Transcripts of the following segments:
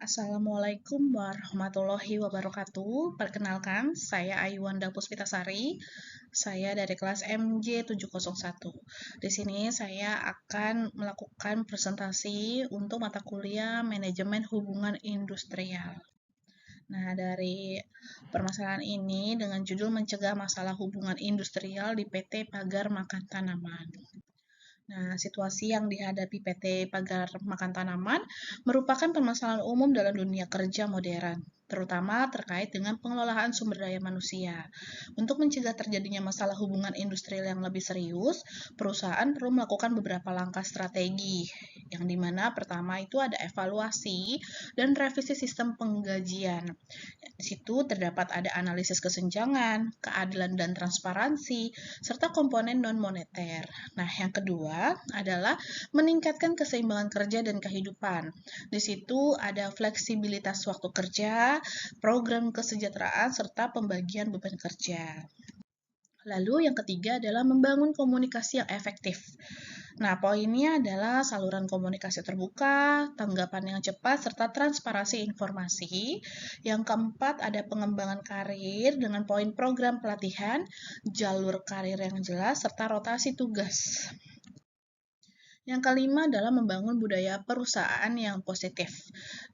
Assalamualaikum warahmatullahi wabarakatuh. Perkenalkan, saya Aiwanda Puspitasari. Saya dari kelas MJ701. Di sini saya akan melakukan presentasi untuk mata kuliah Manajemen Hubungan Industrial. Nah, dari permasalahan ini dengan judul mencegah masalah hubungan industrial di PT Pagar Makan Tanaman. Nah, situasi yang dihadapi PT Pagar Makan Tanaman merupakan permasalahan umum dalam dunia kerja modern, terutama terkait dengan pengelolaan sumber daya manusia. Untuk mencegah terjadinya masalah hubungan industrial yang lebih serius, perusahaan perlu melakukan beberapa langkah strategi, yang dimana pertama itu ada evaluasi dan revisi sistem penggajian. Di situ terdapat ada analisis kesenjangan, keadilan dan transparansi, serta komponen non-moneter. Nah, yang kedua adalah meningkatkan keseimbangan kerja dan kehidupan. Di situ ada fleksibilitas waktu kerja, program kesejahteraan, serta pembagian beban kerja. Lalu yang ketiga adalah membangun komunikasi yang efektif. Nah, poinnya adalah saluran komunikasi terbuka, tanggapan yang cepat, serta transparansi informasi. Yang keempat ada pengembangan karir dengan poin program pelatihan, jalur karir yang jelas, serta rotasi tugas. Yang kelima adalah membangun budaya perusahaan yang positif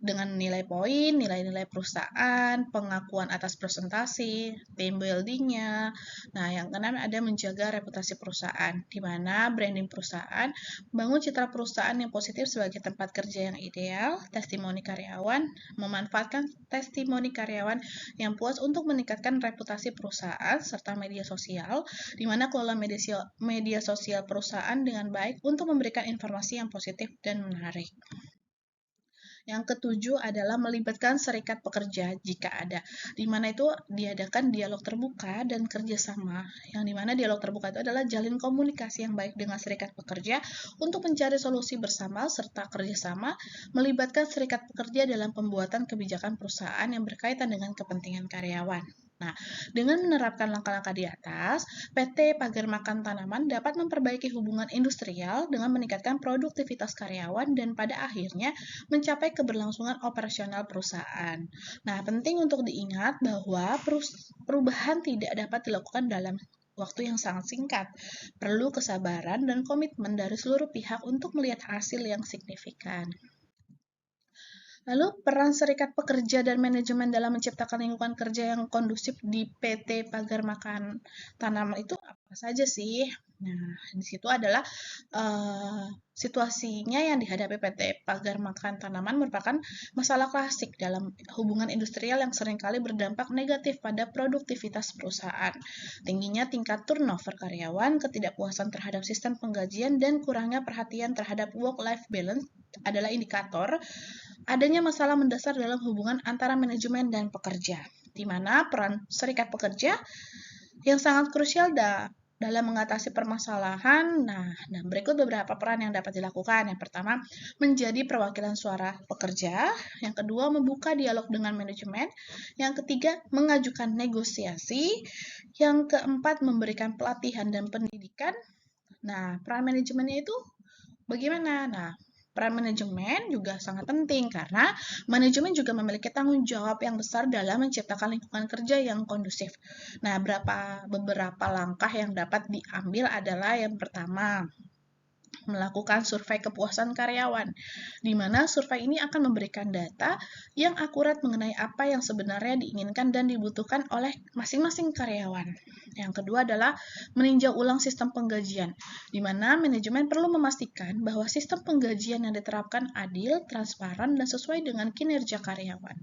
dengan nilai poin, nilai-nilai perusahaan, pengakuan atas presentasi, team building-nya. Nah, yang keenam ada menjaga reputasi perusahaan, di mana branding perusahaan, membangun citra perusahaan yang positif sebagai tempat kerja yang ideal, testimoni karyawan, memanfaatkan testimoni karyawan yang puas untuk meningkatkan reputasi perusahaan, serta media sosial, di mana kelola media sosial perusahaan dengan baik untuk memberikan informasi yang positif dan menarik. Yang ketujuh adalah melibatkan serikat pekerja jika ada, di mana itu diadakan dialog terbuka dan kerjasama, yang dimana dialog terbuka itu adalah jalin komunikasi yang baik dengan serikat pekerja untuk mencari solusi bersama serta kerjasama, melibatkan serikat pekerja dalam pembuatan kebijakan perusahaan yang berkaitan dengan kepentingan karyawan. Nah, dengan menerapkan langkah-langkah di atas, PT Pagar Makan Tanaman dapat memperbaiki hubungan industrial dengan meningkatkan produktivitas karyawan dan pada akhirnya mencapai keberlangsungan operasional perusahaan. Nah, penting untuk diingat bahwa perubahan tidak dapat dilakukan dalam waktu yang sangat singkat. Perlu kesabaran dan komitmen dari seluruh pihak untuk melihat hasil yang signifikan. Lalu, peran serikat pekerja dan manajemen dalam menciptakan lingkungan kerja yang kondusif di PT Pagar Makan Tanaman itu apa saja sih? Nah, di situ adalah situasinya yang dihadapi PT Pagar Makan Tanaman merupakan masalah klasik dalam hubungan industrial yang seringkali berdampak negatif pada produktivitas perusahaan. Tingginya tingkat turnover karyawan, ketidakpuasan terhadap sistem penggajian, dan kurangnya perhatian terhadap work-life balance adalah indikator adanya masalah mendasar dalam hubungan antara manajemen dan pekerja, di mana peran serikat pekerja yang sangat krusial dalam mengatasi permasalahan. Nah, berikut beberapa peran yang dapat dilakukan. Yang pertama, menjadi perwakilan suara pekerja. Yang kedua, membuka dialog dengan manajemen. Yang ketiga, mengajukan negosiasi. Yang keempat, memberikan pelatihan dan pendidikan. Nah, peran manajemennya itu bagaimana? Nah, peran manajemen juga sangat penting karena manajemen juga memiliki tanggung jawab yang besar dalam menciptakan lingkungan kerja yang kondusif. Nah, beberapa langkah yang dapat diambil adalah yang pertama, melakukan survei kepuasan karyawan, di mana survei ini akan memberikan data yang akurat mengenai apa yang sebenarnya diinginkan dan dibutuhkan oleh masing-masing karyawan. Yang kedua adalah meninjau ulang sistem penggajian, di mana manajemen perlu memastikan bahwa sistem penggajian yang diterapkan adil, transparan, dan sesuai dengan kinerja karyawan.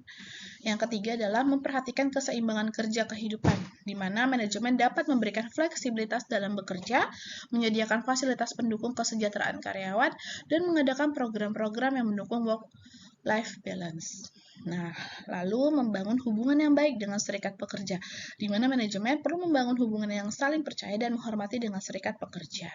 Yang ketiga adalah memperhatikan keseimbangan kerja kehidupan, di mana manajemen dapat memberikan fleksibilitas dalam bekerja, menyediakan fasilitas pendukung kesejahteraan karyawan, dan mengadakan program-program yang mendukung work-life balance. Nah, lalu membangun hubungan yang baik dengan serikat pekerja, di mana manajemen perlu membangun hubungan yang saling percaya dan menghormati dengan serikat pekerja.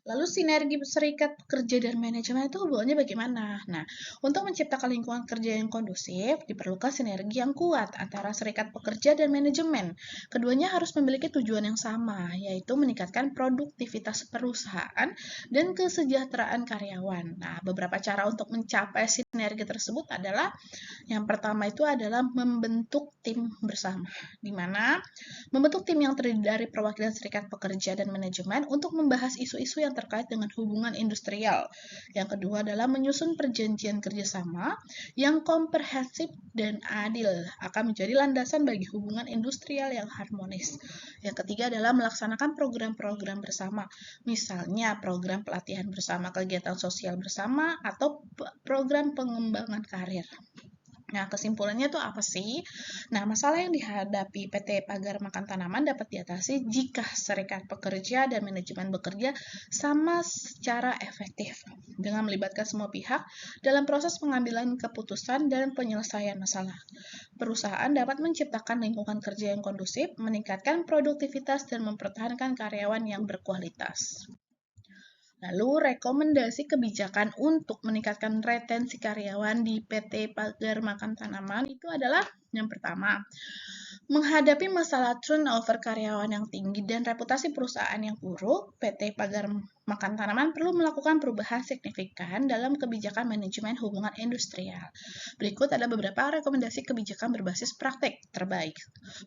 Lalu sinergi serikat pekerja dan manajemen itu hubungannya bagaimana? Nah, untuk menciptakan lingkungan kerja yang kondusif, diperlukan sinergi yang kuat antara serikat pekerja dan manajemen. Keduanya harus memiliki tujuan yang sama, yaitu meningkatkan produktivitas perusahaan dan kesejahteraan karyawan. Nah, beberapa cara untuk mencapai sinergi tersebut adalah yang pertama itu adalah membentuk tim bersama, di mana membentuk tim yang terdiri dari perwakilan serikat pekerja dan manajemen untuk membahas isu-isu yang terkait dengan hubungan industrial. Yang kedua adalah menyusun perjanjian kerjasama yang komprehensif dan adil akan menjadi landasan bagi hubungan industrial yang harmonis. Yang ketiga adalah melaksanakan program-program bersama, misalnya program pelatihan bersama, kegiatan sosial bersama, atau program pengembangan karir. Nah, kesimpulannya itu apa sih? Nah, masalah yang dihadapi PT Pagar Makan Tanaman dapat diatasi jika serikat pekerja dan manajemen bekerja sama secara efektif dengan melibatkan semua pihak dalam proses pengambilan keputusan dan penyelesaian masalah. Perusahaan dapat menciptakan lingkungan kerja yang kondusif, meningkatkan produktivitas, dan mempertahankan karyawan yang berkualitas. Lalu, rekomendasi kebijakan untuk meningkatkan retensi karyawan di PT Pagar Makan Tanaman itu adalah yang pertama, menghadapi masalah turnover karyawan yang tinggi dan reputasi perusahaan yang buruk, PT Pagar Makan Tanaman perlu melakukan perubahan signifikan dalam kebijakan manajemen hubungan industrial. Berikut ada beberapa rekomendasi kebijakan berbasis praktek terbaik,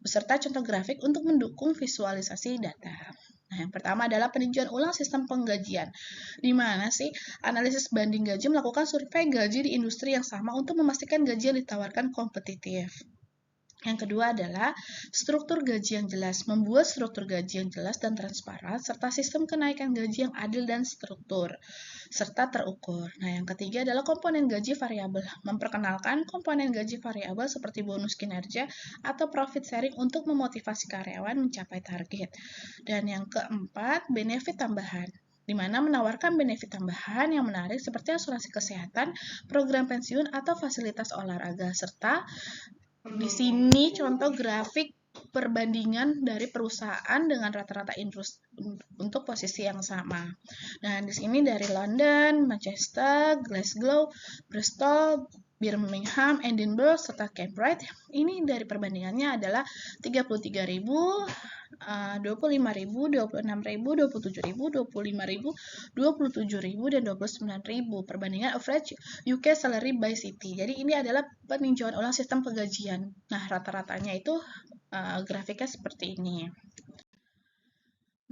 beserta contoh grafik untuk mendukung visualisasi data. Nah, yang pertama adalah peninjauan ulang sistem penggajian. Di mana sih analisis banding gaji melakukan survei gaji di industri yang sama untuk memastikan gaji yang ditawarkan kompetitif. Yang kedua adalah struktur gaji yang jelas, membuat struktur gaji yang jelas dan transparan, serta sistem kenaikan gaji yang adil dan struktur, serta terukur. Nah, yang ketiga adalah komponen gaji variabel, memperkenalkan komponen gaji variabel seperti bonus kinerja atau profit sharing untuk memotivasi karyawan mencapai target. Dan yang keempat, benefit tambahan, di mana menawarkan benefit tambahan yang menarik seperti asuransi kesehatan, program pensiun, atau fasilitas olahraga, serta di sini contoh grafik perbandingan dari perusahaan dengan rata-rata industri untuk posisi yang sama. Nah, di sini dari London, Manchester, Glasgow, Bristol, Birmingham, Edinburgh, serta Cambridge. Ini dari perbandingannya adalah 33.000, 25.000, 26.000, 27.000, 25.000, 27.000, dan 29.000. Perbandingan average UK salary by city. Jadi ini adalah peninjauan ulang sistem penggajian. Nah, rata-ratanya itu grafiknya seperti ini.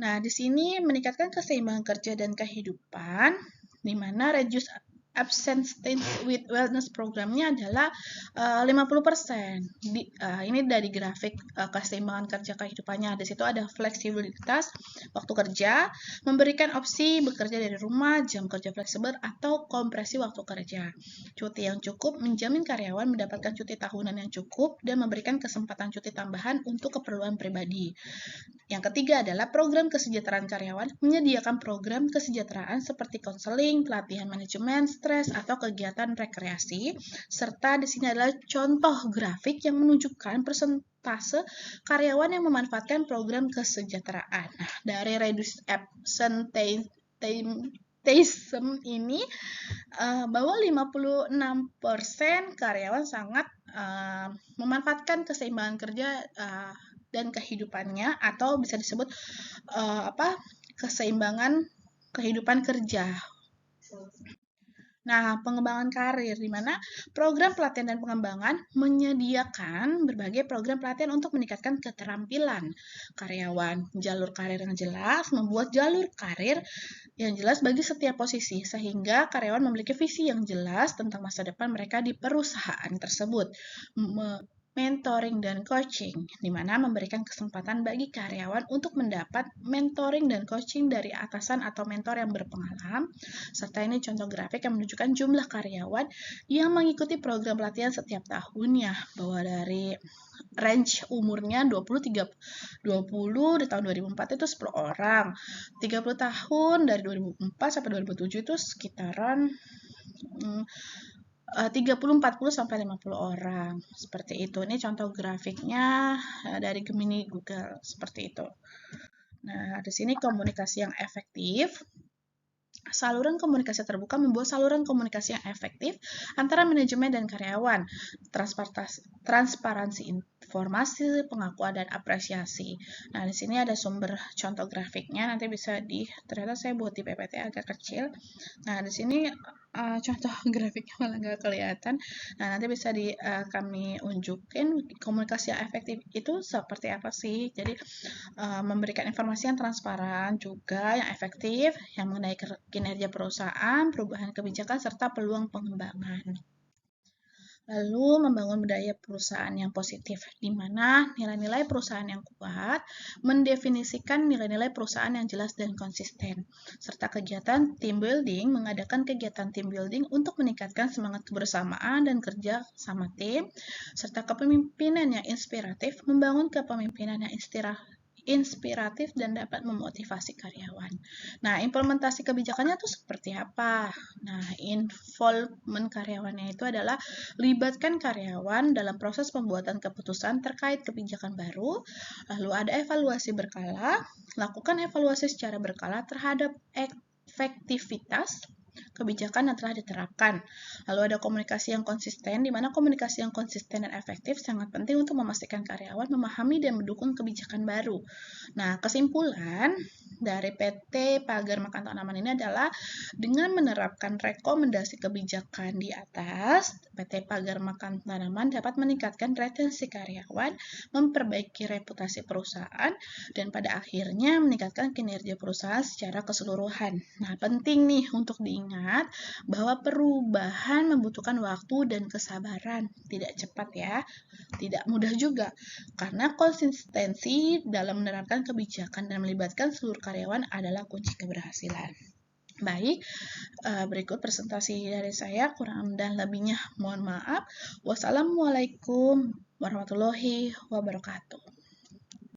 Nah, di sini meningkatkan keseimbangan kerja dan kehidupan, di mana reduce absence with wellness programnya adalah 50%. Ini dari grafik keseimbangan kerja kehidupannya. Di situ ada fleksibilitas waktu kerja, memberikan opsi bekerja dari rumah, jam kerja fleksibel, atau kompresi waktu kerja. Cuti yang cukup menjamin karyawan mendapatkan cuti tahunan yang cukup dan memberikan kesempatan cuti tambahan untuk keperluan pribadi. Yang ketiga adalah program kesejahteraan karyawan, menyediakan program kesejahteraan seperti konseling, pelatihan manajemen stres, atau kegiatan rekreasi, serta di sini adalah contoh grafik yang menunjukkan persentase karyawan yang memanfaatkan program kesejahteraan. Nah, dari reduce absenteeism ini bahwa 56% karyawan sangat memanfaatkan keseimbangan kerja dan kehidupannya, atau bisa disebut keseimbangan kehidupan kerja. Nah, pengembangan karir, di mana program pelatihan dan pengembangan menyediakan berbagai program pelatihan untuk meningkatkan keterampilan karyawan. Jalur karir yang jelas, membuat jalur karir yang jelas bagi setiap posisi, sehingga karyawan memiliki visi yang jelas tentang masa depan mereka di perusahaan tersebut. Mentoring dan coaching, di mana memberikan kesempatan bagi karyawan untuk mendapat mentoring dan coaching dari atasan atau mentor yang berpengalaman, serta ini contoh grafik yang menunjukkan jumlah karyawan yang mengikuti program pelatihan setiap tahunnya, bahwa dari range umurnya 20 di tahun 2004 itu 10 orang, 30 tahun dari 2004 sampai 2007 itu sekitaran 30, 40, sampai 50 orang. Seperti itu. Ini contoh grafiknya dari Gemini Google. Seperti itu. Nah, di sini komunikasi yang efektif Saluran komunikasi terbuka membuat saluran komunikasi yang efektif antara manajemen dan karyawan, transparansi informasi, pengakuan, dan apresiasi. Nah, di sini ada sumber contoh grafiknya, nanti bisa ternyata saya buat di PPT agak kecil. Nah, di sini contoh grafiknya malah nggak kelihatan. Nah, nanti bisa kami unjukin komunikasi yang efektif itu seperti apa sih. Jadi, memberikan informasi yang transparan juga yang efektif yang mengenai kinerja perusahaan, perubahan kebijakan, serta peluang pengembangan. Lalu membangun budaya perusahaan yang positif, di mana nilai-nilai perusahaan yang kuat mendefinisikan nilai-nilai perusahaan yang jelas dan konsisten, serta kegiatan team building, mengadakan kegiatan team building untuk meningkatkan semangat kebersamaan dan kerja sama tim, serta kepemimpinan yang inspiratif, membangun kepemimpinan yang inspiratif dan dapat memotivasi karyawan. Nah, implementasi kebijakannya itu seperti apa? Nah, involvement karyawannya itu adalah libatkan karyawan dalam proses pembuatan keputusan terkait kebijakan baru, lalu ada evaluasi berkala, lakukan evaluasi secara berkala terhadap efektivitas kebijakan yang telah diterapkan. Lalu ada komunikasi yang konsisten, di mana komunikasi yang konsisten dan efektif sangat penting untuk memastikan karyawan memahami dan mendukung kebijakan baru. Nah, kesimpulan dari PT Pagar Makan Tanaman ini adalah dengan menerapkan rekomendasi kebijakan di atas, PT Pagar Makan Tanaman dapat meningkatkan retensi karyawan, memperbaiki reputasi perusahaan, dan pada akhirnya meningkatkan kinerja perusahaan secara keseluruhan. Nah, penting nih untuk diingat bahwa perubahan membutuhkan waktu dan kesabaran. Tidak cepat ya, tidak mudah juga. Karena konsistensi dalam menerapkan kebijakan dan melibatkan seluruh karyawan adalah kunci keberhasilan. Baik, berikut presentasi dari saya, kurang dan lebihnya mohon maaf. Wassalamualaikum warahmatullahi wabarakatuh.